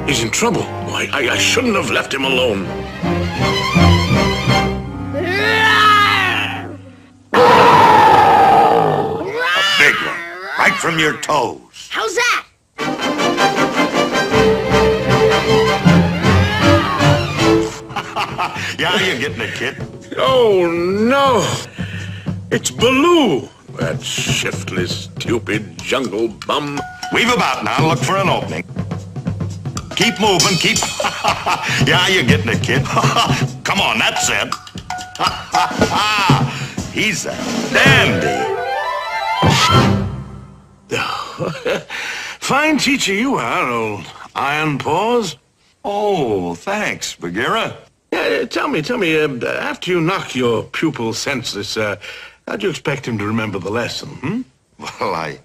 He's in trouble. I shouldn't have left him alone. A big one, right from your toes. How's that? Yeah, you're getting it, kid. Oh, no. It's Baloo, that shiftless, stupid jungle bum. Weave about now, look for an opening. Keep moving, keep... Yeah, you're getting it, kid. Come on, that's it. He's a dandy. Fine teacher you are, old Iron Paws. Oh, thanks, Bagheera. Yeah, tell me, after you knock your pupil senseless, how'd you expect him to remember the lesson, hmm? Well, I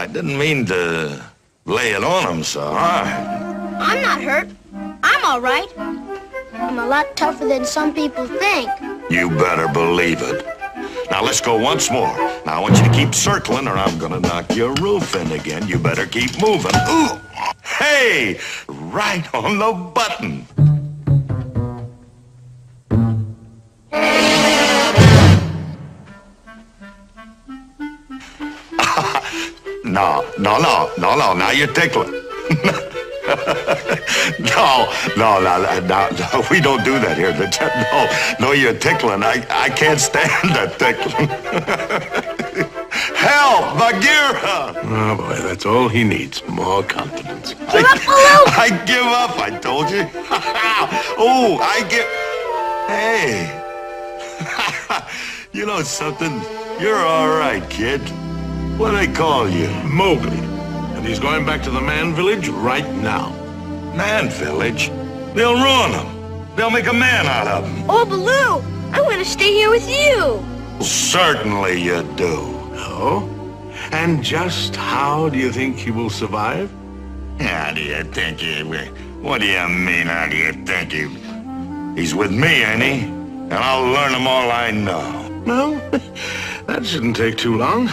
didn't mean to lay it on him so hard. I'm not hurt. I'm all right. I'm a lot tougher than some people think. You better believe it. Now, let's go once more. Now, I want you to keep circling or I'm gonna knock your roof in again. You better keep moving. Ooh! Hey! Right on the button. No, now you're tickling. No, we don't do that here. No, you're tickling. I can't stand that tickling. Help, Bagheera! Oh, boy, that's all he needs, more confidence. Give up, Baloo! I give up, I told you. Oh, Hey. You know something? You're all right, kid. What do they call you? Mowgli. And he's going back to the man village right now. Man village? They'll ruin him. They'll make a man out of him. Oh, Baloo! I want to stay here with you. Certainly you do. Oh? And just how do you think he will survive? How do you think he will? What do you mean, how do you think he... He's with me, ain't he? And I'll learn him all I know. Well, that shouldn't take too long.